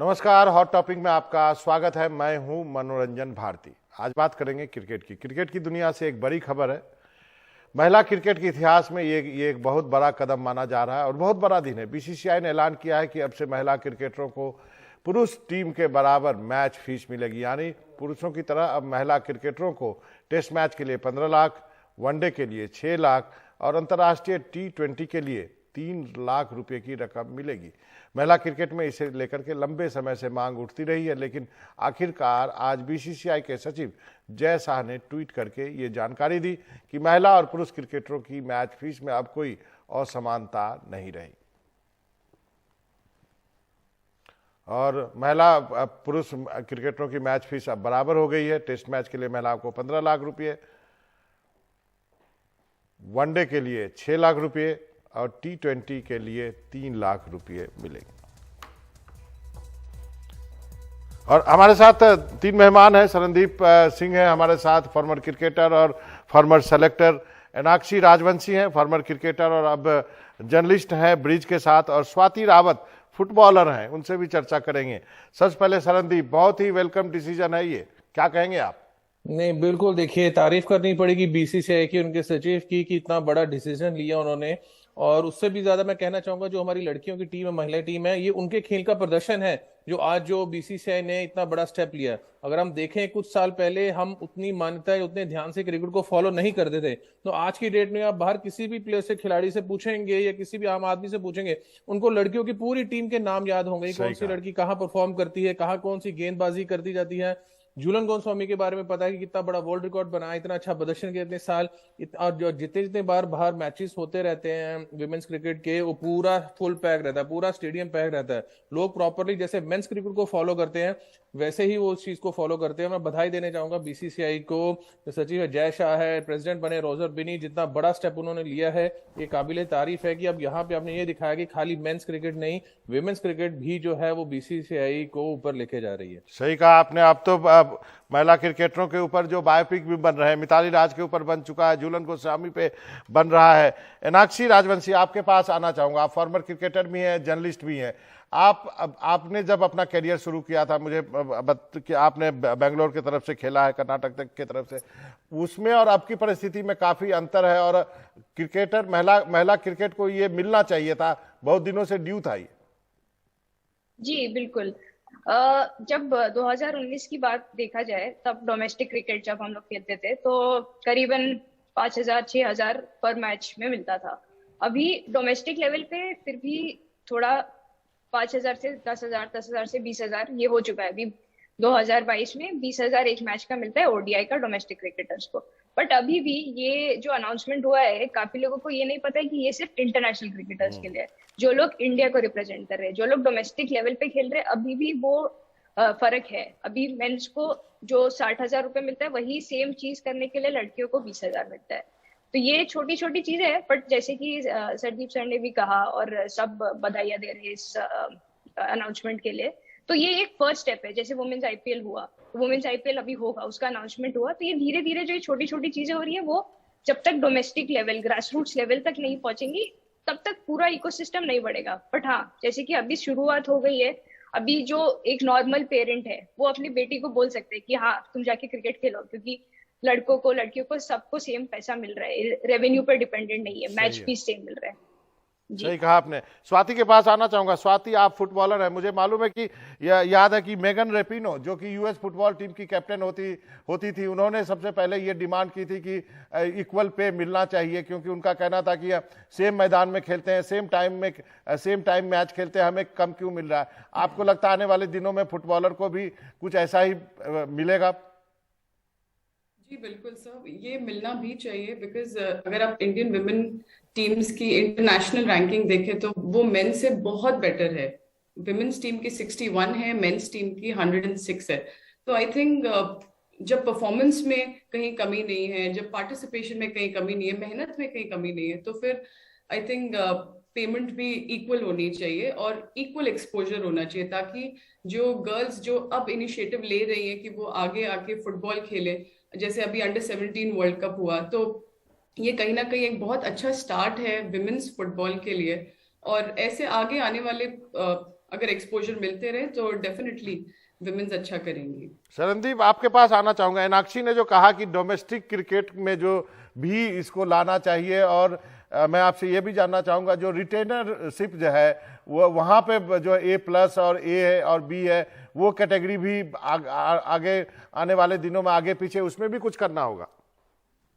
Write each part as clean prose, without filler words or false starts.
नमस्कार, hot topic में आपका स्वागत है। मैं हूं मनोरंजन भारती। आज बात करेंगे क्रिकेट की। क्रिकेट की दुनिया से एक बड़ी खबर है। महिला क्रिकेट के इतिहास में ये एक बहुत बड़ा कदम माना जा रहा है और बहुत बड़ा दिन है। बीसीसीआई ने ऐलान किया है कि अब से महिला क्रिकेटरों को पुरुष टीम के बराबर मैच फीस मिलेगी। यानी पुरुषों की तरह अब महिला क्रिकेटरों को टेस्ट मैच के लिए 15 लाख, वनडे के लिए 6 लाख और अंतर्राष्ट्रीय T20 के लिए 3 लाख रुपए की रकम मिलेगी। महिला क्रिकेट में इसे लेकर के लंबे समय से मांग उठती रही है, लेकिन आखिरकार आज बीसीसीआई के सचिव जय शाह ने ट्वीट करके ये जानकारी दी कि महिला और पुरुष क्रिकेटरों की मैच फीस में अब कोई असमानता नहीं रही और महिला पुरुष क्रिकेटरों की मैच फीस अब बराबर हो गई है। टेस्ट मैच के लिए महिलाओं को 15 लाख रुपये, वनडे के लिए 6 लाख रुपये और T20 के लिए 3 लाख रुपये मिलेंगे। और हमारे साथ 3 मेहमान हैं। शरणदीप सिंह हैं हमारे साथ, फॉर्मर क्रिकेटर और फॉर्मर सेलेक्टर। एनाक्षी राजवंशी हैं, फॉर्मर क्रिकेटर और अब जर्नलिस्ट हैं ब्रिज के साथ। और स्वाति रावत फुटबॉलर हैं, उनसे भी चर्चा करेंगे। सबसे पहले शरणदीप, बहुत ही वेलकम डिसीजन है ये, क्या कहेंगे आप? नहीं, बिल्कुल। देखिए, तारीफ करनी पड़ेगी बीसीसीआई की, उनके सचिव की, कि इतना बड़ा डिसीजन लिया उन्होंने। और उससे भी ज्यादा मैं कहना चाहूंगा, जो हमारी लड़कियों की टीम है, महिला टीम है, ये उनके खेल का प्रदर्शन है जो बीसीसीआई ने इतना बड़ा स्टेप लिया। अगर हम देखें, कुछ साल पहले हम उतनी मान्यता या उतने ध्यान से क्रिकेट को फॉलो नहीं करते थे, तो आज की डेट में आप बाहर किसी भी प्लेयर से, खिलाड़ी से पूछेंगे या किसी भी आम आदमी से पूछेंगे, उनको लड़कियों की पूरी टीम के नाम याद होंगे। कौन सी लड़की कहाँ परफॉर्म करती है, कहाँ कौन सी गेंदबाजी करती जाती है। झूलन गोस्वामी के बारे में पता है कि कितना बड़ा वर्ल्ड रिकॉर्ड बनाया, इतना अच्छा प्रदर्शन किया इतने साल। और जो जितने जितने बार बाहर मैचेस होते रहते हैं विमेंस क्रिकेट के, वो पूरा फुल पैक रहता है, पूरा स्टेडियम पैक रहता है। लोग प्रॉपरली जैसे मेंस क्रिकेट को फॉलो करते हैं, वैसे ही वो उस चीज को फॉलो करते हैं। मैं बधाई देने चाहूंगा बीसीसीआई को। जो सचिव है जय शाह है, प्रेसिडेंट बने रोजर बिनी, जितना बड़ा स्टेप उन्होंने लिया है, ये काबिले तारीफ है कि अब यहाँ पे आपने ये दिखाया कि खाली मेंस क्रिकेट नहीं, विमेंस क्रिकेट भी जो है वो बीसीसीआई को ऊपर लेके जा रही है। सही कहा आपने। अब तो महिला क्रिकेटरों के ऊपर जो बायोपिक भी बन रहे हैं, मिताली राज के ऊपर बन चुका है, झूलन गोस्वामी पे बन रहा है। एनाक्षी राजवंशी, आपके पास आना चाहूंगा। आप फॉर्मर क्रिकेटर भी हैं, जर्नलिस्ट भी हैं। आपने जब अपना करियर शुरू किया था, मुझे कि आपने बेंगलोर की तरफ से खेला है, कर्नाटक तक की तरफ से, उसमें और अब की परिस्थिति में काफी अंतर है। और क्रिकेटर महिला क्रिकेट को ये मिलना चाहिए था, बहुत दिनों से ड्यू था ये। जी बिल्कुल। जब 2019 की बात देखा जाए, तब डोमेस्टिक क्रिकेट जब हम लोग खेलते थे तो करीबन 5,000-6,000 पर मैच में मिलता था। अभी डोमेस्टिक लेवल पे फिर भी थोड़ा 5,000 से 10,000, 10,000 से 20,000 ये हो चुका है। अभी 2022 में 20,000 एक मैच का मिलता है ओडीआई का डोमेस्टिक क्रिकेटर्स को। बट अभी भी ये जो अनाउंसमेंट हुआ है, काफी लोगों को ये नहीं पता है कि ये सिर्फ इंटरनेशनल क्रिकेटर्स के लिए है, जो लोग इंडिया को रिप्रेजेंट कर रहे हैं, जो लोग डोमेस्टिक लेवल पे खेल रहे हैं। अभी भी वो फर्क है। अभी मेंस को जो 60,000 रुपए मिलता है, वही सेम चीज करने के लिए लड़कियों को 20,000 मिलता है। तो ये छोटी छोटी चीजें हैं, बट जैसे कि सरदीप सर ने भी कहा और सब बधाइयां दे रहे हैं इस अनाउंसमेंट के लिए, तो ये एक फर्स्ट स्टेप है। जैसे वुमेन्स आईपीएल हुआ, वुमेन्स आईपीएल अभी होगा, उसका अनाउंसमेंट हुआ, तो ये धीरे धीरे जो छोटी छोटी चीजें हो रही है, वो जब तक domestic level, grass roots level तक नहीं पहुंचेंगी, तब तक पूरा इकोसिस्टम नहीं बढ़ेगा। बट हाँ, जैसे कि अभी शुरुआत हो गई है। अभी जो एक नॉर्मल पेरेंट है, वो अपनी बेटी को बोल सकते हैं कि हाँ तुम जाके क्रिकेट खेलो, क्योंकि लड़कों को, लड़कियों को, सबको सेम पैसा मिल रहा है, रेवेन्यू पर डिपेंडेंट नहीं है, मैच फीस सेम मिल रहा है। सही कहा आपने। स्वाति के पास आना चाहूंगा। स्वाति, आप फुटबॉलर हैं, मुझे मालूम है कि याद है कि मेगन रेपिनो, जो कि यूएस फुटबॉल टीम की कैप्टन होती थी, उन्होंने सबसे पहले ये डिमांड की थी कि इक्वल पे मिलना चाहिए, क्योंकि उनका कहना था कि सेम मैदान में खेलते हैं, सेम टाइम मैच खेलते हैं, हमें कम क्यों मिल रहा है? आपको लगता है आने वाले दिनों में फुटबॉलर को भी कुछ ऐसा ही मिलेगा? जी बिल्कुल सर, ये मिलना भी चाहिए। बिकॉज अगर आप इंडियन विमेन टीम्स की इंटरनेशनल रैंकिंग देखें तो वो मेन से बहुत बेटर है। विमेन्स टीम की 61 है, मेंस टीम की 106 है। तो आई थिंक जब परफॉर्मेंस में कहीं कमी नहीं है, जब पार्टिसिपेशन में कहीं कमी नहीं है, मेहनत में कहीं कमी नहीं है, तो फिर आई थिंक पेमेंट भी इक्वल होनी चाहिए और इक्वल एक्सपोजर होना चाहिए, ताकि जो गर्ल्स जो अब इनिशिएटिव ले रही हैं कि वो आगे आके फुटबॉल खेले, जैसे अभी अंडर 17 वर्ल्ड कप हुआ, तो ये कहीं ना कहीं एक बहुत अच्छा स्टार्ट है विमेन्स फुटबॉल के लिए। और ऐसे आगे आने वाले अगर एक्सपोजर मिलते रहे तो डेफिनेटली विमेन्स अच्छा करेंगी। शरणदीप, आपके पास आना चाहूंगा। मीनाक्षी ने जो कहा कि डोमेस्टिक क्रिकेट में जो भी इसको लाना चाहिए, और मैं आपसे ये भी जानना चाहूंगा जो रिटेनरशिप जो है वो वहाँ पे जो A+ और A है और B है, वो कैटेगरी भी आगे आने वाले दिनों में आगे पीछे उसमें भी कुछ करना होगा।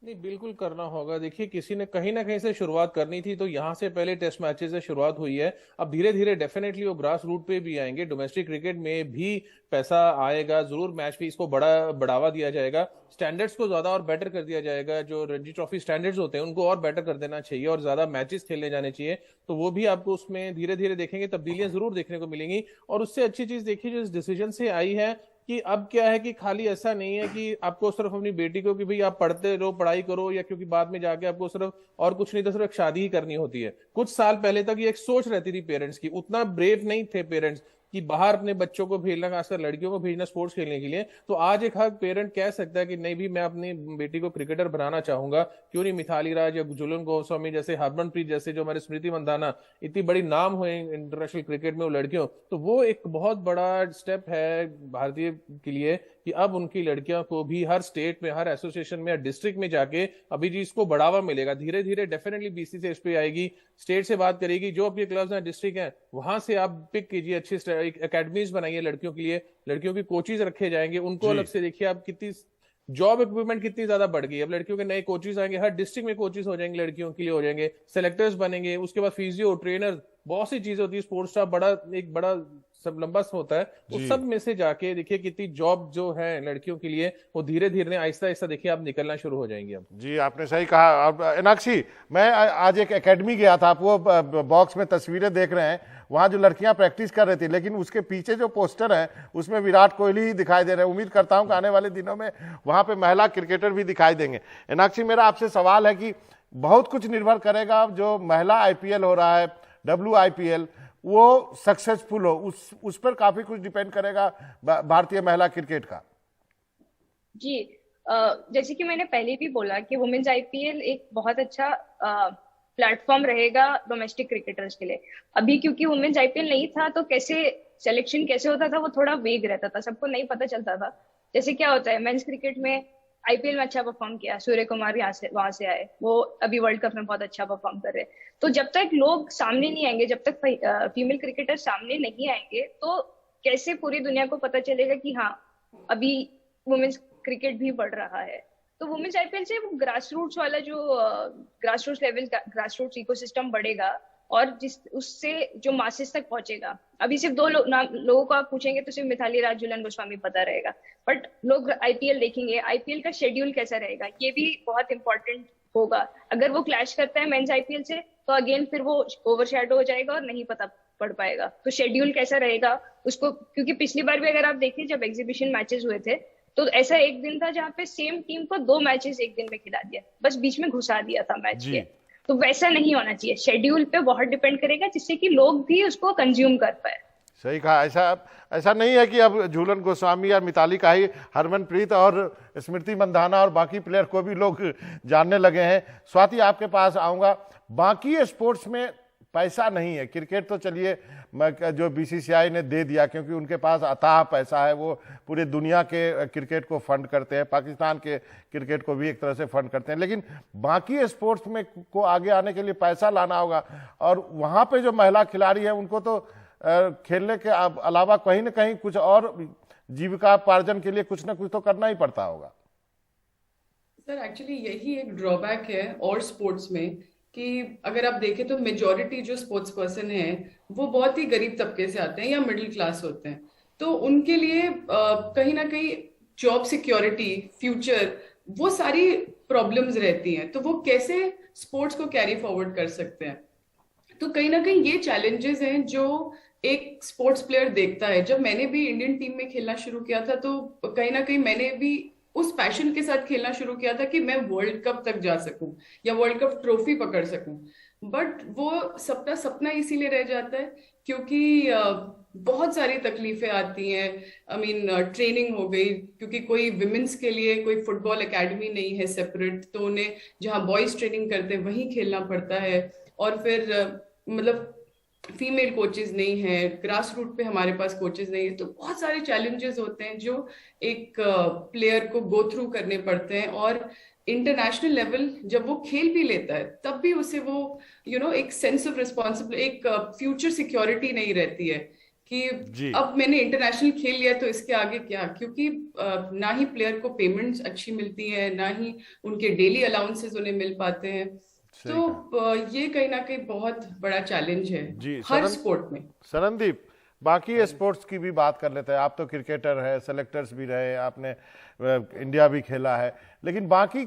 नहीं, बिल्कुल करना होगा। देखिए, किसी ने कहीं ना कहीं से शुरुआत करनी थी, तो यहाँ से पहले टेस्ट मैचेस से शुरुआत हुई है। अब धीरे धीरे डेफिनेटली वो ग्रास रूट पे भी आएंगे। डोमेस्टिक क्रिकेट में भी पैसा आएगा जरूर, मैच फीस को बढ़ावा दिया जाएगा, स्टैंडर्ड्स को ज्यादा और बेटर कर दिया जाएगा। जो रणजी ट्रॉफी स्टैंडर्ड्स होते हैं उनको और बेटर कर देना चाहिए और ज्यादा मैचेस खेलने जाने चाहिए। तो वो भी आपको उसमें धीरे धीरे देखेंगे, तब्दीलियां जरूर देखने को मिलेंगी। और उससे अच्छी चीज देखिए जो इस डिसीजन से आई है कि अब क्या है कि खाली ऐसा नहीं है कि आपको सिर्फ अपनी बेटी को कि भाई आप पढ़ते रहो, पढ़ाई करो, या क्योंकि बाद में जाके आपको सिर्फ और कुछ नहीं तो सिर्फ शादी ही करनी होती है। कुछ साल पहले तक ये एक सोच रहती थी पेरेंट्स की, उतना ब्रेव नहीं थे पेरेंट्स कि बाहर अपने बच्चों को भेजना, खासकर लड़कियों को भेजना स्पोर्ट्स खेलने के लिए। तो आज एक हर पेरेंट कह सकता है कि नहीं भी, मैं अपनी बेटी को क्रिकेटर बनाना चाहूंगा। क्यों नहीं मिथाली राज या झूलन गोस्वामी जैसे, हरमनप्रीत जैसे, जो हमारे स्मृति मंदाना इतनी बड़ी नाम हुए इंटरनेशनल क्रिकेट में वो लड़कियों, तो वो एक बहुत बड़ा स्टेप है भारतीय के लिए कि अब उनकी लड़कियों को भी हर स्टेट में, हर एसोसिएशन में या डिस्ट्रिक्ट में जाके अभी जी इसको बढ़ावा मिलेगा। धीरे धीरे डेफिनेटली बीसीसीआई इस पे आएगी, स्टेट से बात करेगी, जो अपने क्लब्स हैं, डिस्ट्रिक्ट हैं, वहां से आप पिक कीजिए, अच्छी एकेडमीज बनाइए लड़कियों के लिए, लड़कियों की कोचेज रखे जाएंगे, उनको अलग से देखिए। आप कितनी जॉब इक्विपमेंट कितनी ज्यादा बढ़ गई। अब लड़कियों के नए कोचेज आएंगे, हर डिस्ट्रिक्ट में कोचेज हो जाएंगे, लड़कियों के लिए हो जाएंगे, सेलेक्टर्स बनेंगे, उसके बाद फिजियो, ट्रेनर, बहुत सी चीजें होती है। स्पोर्ट्स स्टाफ एक बड़ा सब लंबा होता है, उस सब में से जाके देखिए कितनी जॉब जो है लड़कियों के लिए वो धीरे धीरे आहिस्ता आहिस्ता देखिए आप निकलना शुरू हो जाएंगे। अब जी, आपने सही कहा। अब मीनाक्षी, मैं आज एक एकेडमी गया था, आप वो बॉक्स में तस्वीरें देख रहे हैं, वहां जो लड़कियां प्रैक्टिस कर रही थी, लेकिन उसके पीछे जो पोस्टर है उसमें विराट कोहली ही दिखाई दे रहे हैं। उम्मीद करता हूं कि आने वाले दिनों में वहां पे महिला क्रिकेटर भी दिखाई देंगे। मीनाक्षी, मेरा आपसे सवाल है कि बहुत कुछ निर्भर करेगा, जो महिला IPL हो रहा है, WIPL, वो सक्सेसफुल हो, उस पर काफी कुछ डिपेंड करेगा भारतीय महिला क्रिकेट का। जी, जैसे कि मैंने पहले भी बोला कि वुमेन्स IPL एक बहुत अच्छा प्लेटफॉर्म रहेगा डोमेस्टिक क्रिकेटर्स के लिए। अभी क्योंकि वुमेन्स IPL नहीं था तो कैसे सिलेक्शन कैसे होता था वो थोड़ा वेग रहता था, सबको नहीं पता चलता था। जैसे क्या होता है, मेंस क्रिकेट में IPL में अच्छा परफॉर्म किया, सूर्य कुमार वहां से आए, वो अभी वर्ल्ड कप में बहुत अच्छा परफॉर्म कर रहे हैं। तो जब तक लोग सामने नहीं आएंगे, जब तक फीमेल क्रिकेटर सामने नहीं आएंगे, तो कैसे पूरी दुनिया को पता चलेगा कि हाँ अभी वुमेन्स क्रिकेट भी बढ़ रहा है। तो वुमेन्स IPL से वो ग्रास रूट्स वाला जो grass roots level, grass roots ecosystem बढ़ेगा और उससे जो मासेस तक पहुंचेगा। अभी सिर्फ दो लोगों को आप पूछेंगे तो सिर्फ मिथाली राज, झूलन गोस्वामी पता रहेगा, बट लोग IPL देखेंगे। IPL का शेड्यूल कैसा रहेगा ये भी बहुत इंपॉर्टेंट होगा। अगर वो क्लैश करता है मेंस IPL से तो अगेन फिर वो ओवरशैडो हो जाएगा और नहीं पता पड़ पाएगा। तो शेड्यूल कैसा रहेगा उसको, क्योंकि पिछली बार भी अगर आप देखिए जब एग्जीबिशन मैचेस हुए थे तो ऐसा एक दिन था जहाँ पे सेम टीम को 2 मैचेस एक दिन में खिला दिया, बस बीच में घुसा दिया था मैच के। तो वैसा नहीं होना चाहिए, शेड्यूल पे बहुत डिपेंड करेगा जिससे कि लोग भी उसको कंज्यूम कर पाए। सही कहा। ऐसा नहीं है कि अब झूलन गोस्वामी या मिताली का ही, हरमनप्रीत और स्मृति मंधाना और बाकी प्लेयर को भी लोग जानने लगे हैं। स्वाति, आपके पास आऊंगा। बाकी स्पोर्ट्स में पैसा नहीं है, क्रिकेट तो चलिए जो BCCI ने दे दिया क्योंकि उनके पास अथाह पैसा है, वो पूरे दुनिया के क्रिकेट को फंड करते हैं, पाकिस्तान के क्रिकेट को भी एक तरह से फंड करते हैं, लेकिन बाकी स्पोर्ट्स में को आगे आने के लिए पैसा लाना होगा। और वहाँ पे जो महिला खिलाड़ी है उनको तो खेलने के अलावा कहीं ना कहीं कुछ और जीविकापार्जन के लिए कुछ ना कुछ तो करना ही पड़ता होगा। सर एक्चुअली यही एक ड्रॉबैक है और स्पोर्ट्स में कि अगर आप देखें तो मेजॉरिटी जो स्पोर्ट्स पर्सन है वो बहुत ही गरीब तबके से आते हैं या मिडिल क्लास होते हैं। तो उनके लिए कहीं ना कहीं जॉब सिक्योरिटी, फ्यूचर, वो सारी प्रॉब्लम्स रहती हैं। तो वो कैसे स्पोर्ट्स को कैरी फॉरवर्ड कर सकते हैं। तो कहीं ना कहीं ये चैलेंजेस हैं जो एक स्पोर्ट्स प्लेयर देखता है। जब मैंने भी इंडियन टीम में खेलना शुरू किया था तो कहीं ना कहीं मैंने भी उस पैशन के साथ खेलना शुरू किया था कि मैं वर्ल्ड कप तक जा सकूं या वर्ल्ड कप ट्रॉफी पकड़ सकूं। बट वो सपना इसीलिए रह जाता है क्योंकि बहुत सारी तकलीफें आती हैं। ट्रेनिंग हो गई, क्योंकि कोई विमेंस के लिए कोई फुटबॉल एकेडमी नहीं है सेपरेट, तो उन्हें जहां बॉयज ट्रेनिंग करते हैं वहीं खेलना पड़ता है। और फिर फीमेल कोचेस नहीं है, ग्रास रूट पे हमारे पास कोचेस नहीं है, तो बहुत सारे चैलेंजेस होते हैं जो एक प्लेयर को गो थ्रू करने पड़ते हैं। और इंटरनेशनल लेवल जब वो खेल भी लेता है तब भी उसे वो एक सेंस ऑफ रिस्पॉन्सिबिलिटी, एक फ्यूचर सिक्योरिटी नहीं रहती है कि जी। अब मैंने इंटरनेशनल खेल लिया तो इसके आगे क्या, क्योंकि ना ही प्लेयर को पेमेंट्स अच्छी मिलती है, ना ही उनके डेली अलाउंसेस उन्हें मिल पाते हैं। सही तो कहा। ये कहीं ना कहीं बहुत बड़ा चैलेंज है जी हर सरन स्पोर्ट में। सरनदीप, बाकी स्पोर्ट्स की भी बात कर लेते हैं। आप तो क्रिकेटर है, सेलेक्टर्स भी रहे, आपने इंडिया भी खेला है, लेकिन बाकी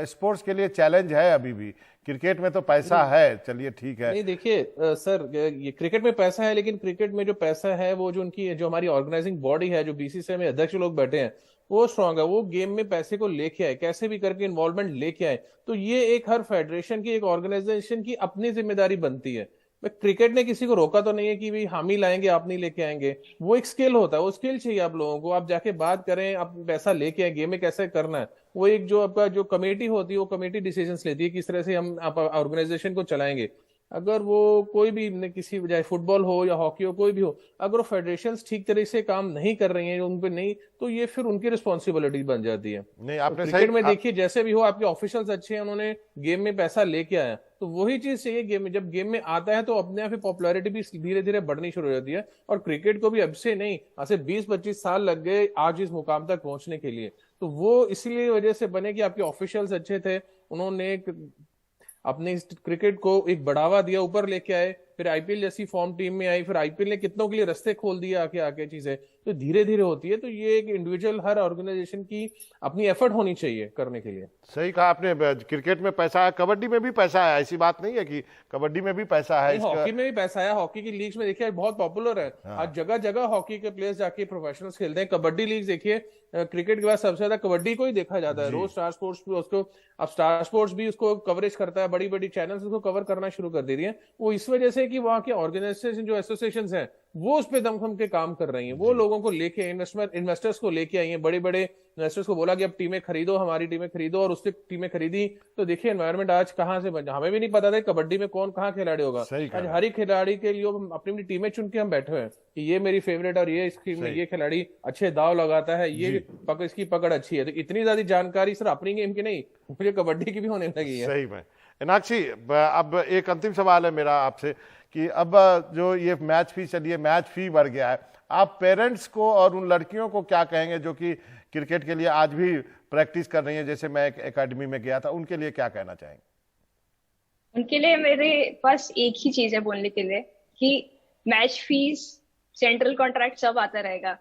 स्पोर्ट्स के लिए चैलेंज है अभी भी। क्रिकेट में तो पैसा है, चलिए ठीक है। नहीं देखिए सर, ये क्रिकेट में पैसा है, लेकिन क्रिकेट में जो पैसा है वो जो उनकी जो हमारी ऑर्गेनाइजिंग बॉडी है, जो बीसीसीआई में अध्यक्ष लोग बैठे हैं, वो स्ट्रांग है। वो गेम में पैसे को लेके आए, कैसे भी करके इन्वॉल्वमेंट लेके आए। तो ये एक हर फेडरेशन की, एक ऑर्गेनाइजेशन की अपनी जिम्मेदारी बनती है। क्रिकेट ने किसी को रोका तो नहीं है कि भाई हम ही लाएंगे आप नहीं लेके आएंगे। वो एक स्किल होता है, वो स्किल चाहिए आप लोगों को। आप जाके बात करें, आप पैसा लेके आए, गेम में कैसे करना है। वो एक जो आपका जो कमेटी होती है, वो कमेटी डिसीजंस लेती है किस तरह से हम आप ऑर्गेनाइजेशन को चलाएंगे। अगर वो कोई भी किसी चाहे फुटबॉल हो या हॉकी हो, कोई भी हो, अगर वो फेडरेशंस ठीक तरह से काम नहीं कर रही हैं, उन पे नहीं, तो ये फिर उनकी रिस्पॉन्सिबिलिटी बन जाती है। नहीं, तो आपने क्रिकेट में सही देखिए, जैसे भी हो, आपके ऑफिशियल्स अच्छे हैं, उन्होंने गेम में पैसा लेके आया, तो वही चीज चाहिए गेम में। जब गेम में आता है तो अपने आप ही पॉपुलैरिटी भी धीरे धीरे बढ़नी शुरू हो जाती है। और क्रिकेट को भी अब से नहीं, आज से 20-25 साल लग गए आज इस मुकाम तक पहुंचने के लिए। तो वो इसीलिए वजह से बने कि आपके ऑफिशियल्स अच्छे थे, उन्होंने अपने इस क्रिकेट को एक बढ़ावा दिया, ऊपर लेके आए। फिर आईपीएल जैसी फॉर्म टीम में आई, फिर आईपीएल ने कितनों के लिए रास्ते खोल दिए आके आके चीजें। तो धीरे धीरे होती है। तो ये एक इंडिविजुअल, हर ऑर्गेनाइजेशन की अपनी एफर्ट होनी चाहिए करने के लिए। सही कहा आपने। क्रिकेट में पैसा है, कबड्डी में भी पैसा है, ऐसी बात नहीं है कि कबड्डी में भी पैसा है। इसका हॉकी में भी पैसा है। हॉकी की लीग्स में देखिए बहुत पॉपुलर है। आज जगह जगह हॉकी के प्लेयर्स जाके प्रोफेशनल्स खेलते हैं। कबड्डी लीग देखिए, क्रिकेट के बाद सबसे ज्यादा कबड्डी को ही देखा जाता है। रोज स्टार स्पोर्ट्स भी उसको, अब स्टार स्पोर्ट्स भी उसको कवरेज करता है, बड़ी बड़ी चैनल्स उसको कवर करना शुरू कर दे रही है। वो इस वजह से कि वहाँ के ऑर्गेनाइजेशन जो एसोसिएशंस हैं, वो उस पे दमखम के काम कर रही हैं। वो लोगों को लेके, इन्वेस्टर्स को लेके आई हैं। बड़े बड़े इन्वेस्टर्स को बोला कि अब टीमें खरीदो, हमारी टीमें खरीदो, और उससे टीमें खरीदी। तो देखिए एनवायरनमेंट आज कहाँ से बना। हमें भी नहीं पता था कबड्डी में कौन कहाँ खिलाड़ी होगा। सही आज कहा। हर एक खिलाड़ी के लिए हम अपनी अपनी टीमें चुन के हम बैठे हुए हैं कि ये मेरी फेवरेट, और ये इस टीम में सही। ये खिलाड़ी अच्छे दाव लगाता है, जी। ये इसकी पकड़ अच्छी है। तो इतनी ज्यादा जानकारी सिर्फ अपनी गेम की नहीं, मुझे कबड्डी की भी होने लगी है। सही में। मीनाक्षी, अब एक अंतिम सवाल है मेरा आपसे कि अब जो ये मैच फी, चलिए मैच फी बढ़ गया है, आप पेरेंट्स को और उन लड़कियों को क्या कहेंगे जो कि क्रिकेट के लिए आज भी प्रैक्टिस कर रही हैं? जैसे मैं एक एकेडमी में गया था, उनके लिए क्या कहना चाहेंगे? उनके लिए मेरे पास एक ही चीज है बोलने के लिए कि मैच फीस, सेंट्रल कॉन्ट्रैक्ट सब आता रहेगा।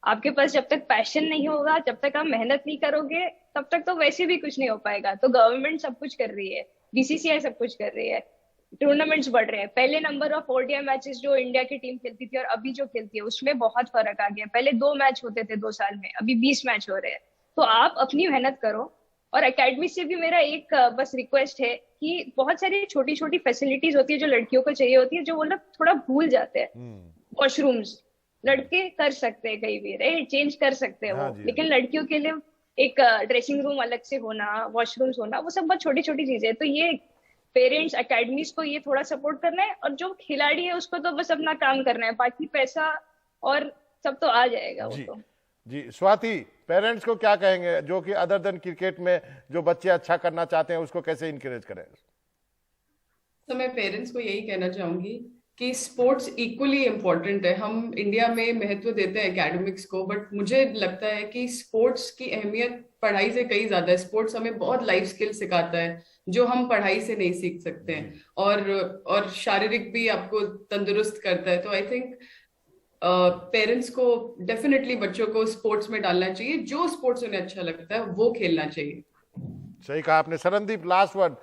आपके पास जब तक पैशन नहीं होगा, जब तक आप मेहनत नहीं करोगे, तब तक तो वैसे भी कुछ नहीं हो पाएगा। तो गवर्नमेंट सब कुछ कर रही है, बीसीसीआई सब कुछ कर रही है, टूर्नामेंट्स बढ़ रहे हैं। पहले नंबर ऑफ ओडीआई मैचेस जो इंडिया की टीम खेलती थी और अभी जो खेलती है, उसमें बहुत फर्क आ गया। पहले 2 मैच होते थे 2 साल में, अभी 20 मैच हो रहे हैं। तो आप अपनी मेहनत करो। और एकेडमी से भी मेरा एक बस रिक्वेस्ट है कि बहुत सारी छोटी छोटी फैसिलिटीज होती है जो लड़कियों को चाहिए होती है, जो वो लोग थोड़ा भूल जाते हैं। वॉशरूम्स लड़के कर सकते हैं, कहीं भी रहे चेंज कर सकते हैं हाँ वो, जी, लेकिन लड़कियों के लिए एक ड्रेसिंग रूम अलग से होना, वॉशरूम्स होना, वो सब बहुत छोटी छोटी चीजें है। तो ये पेरेंट्स, एकेडमीज को ये थोड़ा सपोर्ट करना है, और जो खिलाड़ी है उसको तो बस अपना काम करना है, बाकी पैसा और सब तो आ जाएगा वो जी तो। जी। स्वाति, पेरेंट्स को क्या कहेंगे जो कि अदर देन क्रिकेट में जो बच्चे अच्छा करना चाहते हैं, उसको कैसे इनकरेज करें? तो मैं पेरेंट्स को यही कहना चाहूंगी कि स्पोर्ट्स इक्वली इम्पोर्टेंट है। हम इंडिया में महत्व देते हैं एकेडमिक्स को, बट मुझे लगता है कि स्पोर्ट्स की अहमियत पढ़ाई से कहीं ज्यादा है। स्पोर्ट्स हमें बहुत लाइफ स्किल सिखाता है जो हम पढ़ाई से नहीं सीख सकते हैं, और शारीरिक भी आपको तंदुरुस्त करता है। तो आई थिंक पेरेंट्स को डेफिनेटली बच्चों को स्पोर्ट्स में डालना चाहिए। जो स्पोर्ट्स उन्हें अच्छा लगता है वो खेलना चाहिए। सही कहा आपने। Sarandeep, last word,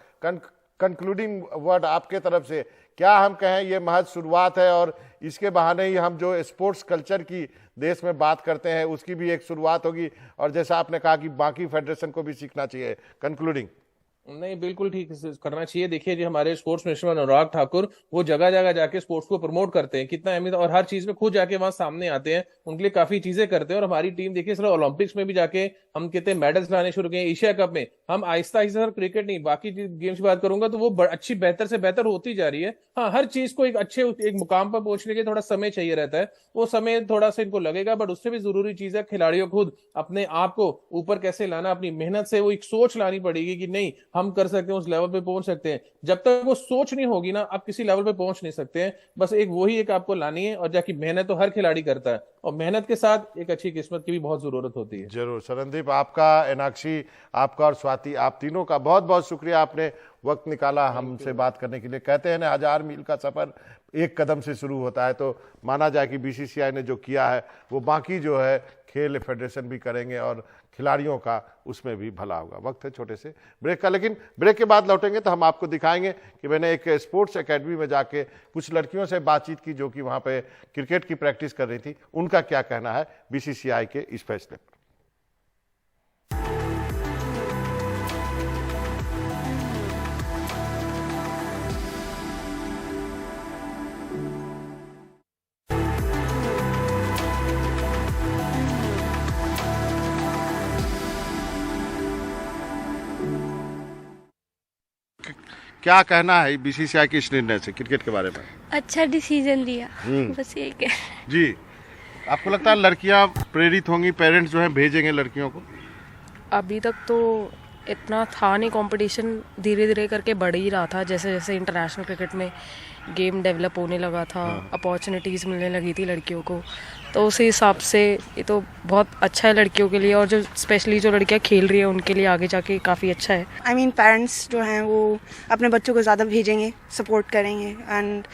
concluding word आपके तरफ से। क्या हम कहें ये महज शुरुआत है, और इसके बहाने ही हम जो स्पोर्ट्स कल्चर की देश में बात करते हैं उसकी भी एक शुरुआत होगी, और जैसा आपने कहा कि बाकी फेडरेशन को भी सीखना चाहिए। कंक्लूडिंग। नहीं, बिल्कुल ठीक करना चाहिए। देखिए, जो हमारे स्पोर्ट्स मिनिस्टर अनुराग ठाकुर, वो जगह जगह जाके स्पोर्ट्स को प्रमोट करते हैं, कितना अहमियत, और हर चीज में खुद जाके वहां सामने आते हैं, उनके लिए काफी चीजें करते हैं। और हमारी टीम देखिए, सिर्फ ओलंपिक्स में भी जाके हम कितने मेडल्स लाने शुरू किए, एशिया कप में हम आहिस्ता आहिस्ता, सिर्फ क्रिकेट नहीं, बाकी गेम्स की बात करूंगा तो वो अच्छी, बेहतर से बेहतर होती जा रही है। हाँ, हर चीज को एक अच्छे एक मुकाम पर पहुंचने के थोड़ा समय चाहिए रहता है, वो समय थोड़ा सा इनको लगेगा, बट उससे भी जरूरी चीज है खिलाड़ियों खुद अपने आप को ऊपर कैसे लाना, अपनी मेहनत से वो एक सोच लानी पड़ेगी कि नहीं, हम कर सकते हैं, उस लेवल पे पहुंच सकते हैं। जब तक वो सोच नहीं होगी ना, आप किसी लेवल पे पहुंच नहीं सकते हैं। बस एक वही एक आपको लानी है, और जाकि मेहनत तो हर खिलाड़ी करता है, और मेहनत के साथ एक अच्छी किस्मत की भी बहुत जरूरत होती है। जरूर शरणदीप, आपका, एनाक्षी आपका और स्वाति, आप तीनों का बहुत बहुत शुक्रिया, आपने वक्त निकाला हमसे बात करने के लिए। कहते हैं ना, 1000 मील का सफर एक कदम से शुरू होता है, तो माना जाए कि बीसीसीआई ने जो किया है वो बाकी जो है खेल फेडरेशन भी करेंगे, और खिलाड़ियों का उसमें भी भला होगा। वक्त है छोटे से ब्रेक का, लेकिन ब्रेक के बाद लौटेंगे तो हम आपको दिखाएंगे कि मैंने एक स्पोर्ट्स एकेडमी में जाके कुछ लड़कियों से बातचीत की जो कि वहाँ पे क्रिकेट की प्रैक्टिस कर रही थी, उनका क्या कहना है बीसीसीआई के इस फैसले पर। क्या कहना है बीसीसीआई के इस निर्णय से क्रिकेट के बारे में? अच्छा डिसीजन लिया, बस ये क्या। जी, आपको लगता है लड़कियां प्रेरित होंगी, पेरेंट्स जो है भेजेंगे लड़कियों को? अभी तक तो इतना था नहीं, कंपटीशन धीरे धीरे करके बढ़ ही रहा था, जैसे जैसे इंटरनेशनल क्रिकेट में गेम डेवलप होने लगा था, अपॉर्चुनिटीज़ मिलने लगी थी लड़कियों को, तो उसी हिसाब से ये तो बहुत अच्छा है लड़कियों के लिए, और जो स्पेशली जो लड़कियां खेल रही है उनके लिए आगे जाके काफ़ी अच्छा है। I mean, पेरेंट्स जो हैं वो अपने बच्चों को ज़्यादा भेजेंगे, सपोर्ट करेंगे, एंड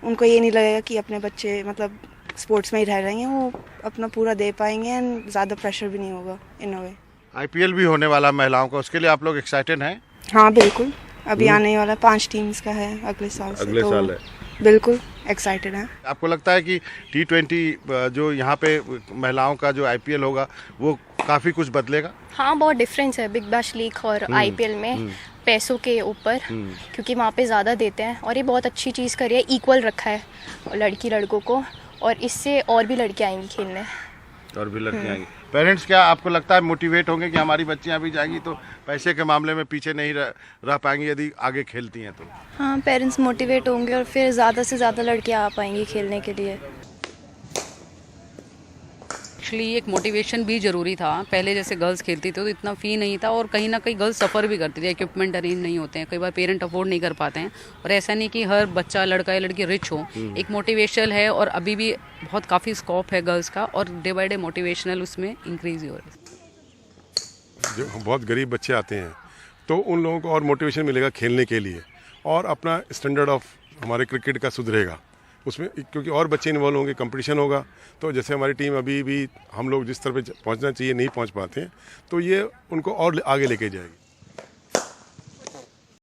उनको ये नहीं लगेगा कि अपने बच्चे मतलब स्पोर्ट्स में ही रह रहे हैं, वो अपना पूरा दे पाएंगे, एंड ज़्यादा प्रेशर भी नहीं होगा इन अ वे। आईपीएल भी होने वाला महिलाओं का, उसके लिए आप लोग एक्साइटेड हैं? हाँ बिल्कुल, अभी आने वाला 5 टीम्स का है अगले साल से, अगले तो साल है। बिल्कुल एक्साइटेड हैं। आपको लगता है कि T20 जो यहाँ पे महिलाओं का जो आईपीएल होगा वो काफी कुछ बदलेगा? हाँ, बहुत डिफरेंस है बिग बैश लीग और आईपीएल में पैसों के ऊपर, क्योंकि वहाँ पे ज़्यादा देते हैं, और ये बहुत अच्छी चीज़ करी है, इक्वल रखा है लड़की लड़कों को, और इससे और भी लड़कियाँ आएंगी खेलने, और भी लड़कियां आएंगी। पेरेंट्स क्या आपको लगता है मोटिवेट होंगे कि हमारी बच्चियां भी जाएंगी तो पैसे के मामले में पीछे नहीं रह पाएंगी यदि आगे खेलती हैं तो? हाँ, पेरेंट्स मोटिवेट होंगे और फिर ज़्यादा से ज़्यादा लड़कियाँ आ पाएंगी खेलने के लिए। एक्चुअली एक मोटिवेशन भी ज़रूरी था। पहले जैसे गर्ल्स खेलती थी तो इतना फ़ी नहीं था, और कहीं ना कहीं गर्ल्स सफ़र भी करती थी, इक्विपमेंट अरेंज नहीं होते हैं, कई बार पेरेंट अफोर्ड नहीं कर पाते हैं, और ऐसा नहीं कि हर बच्चा लड़का या लड़की रिच हो। एक मोटिवेशन है, और अभी भी बहुत काफ़ी स्कोप है गर्ल्स का, और डे बाई डे मोटिवेशनल उसमें इंक्रीज हो रहा है। जो बहुत गरीब बच्चे आते हैं तो उन लोगों को और मोटिवेशन मिलेगा खेलने के लिए, और अपना स्टैंडर्ड ऑफ हमारे क्रिकेट का सुधरेगा उसमें, क्योंकि और बच्चे इन्वॉल्व होंगे, कंपटीशन होगा। तो जैसे हमारी टीम अभी भी हम लोग जिस तरह पे पहुंचना चाहिए नहीं पहुंच पाते हैं, तो ये उनको और आगे लेके जाएगी।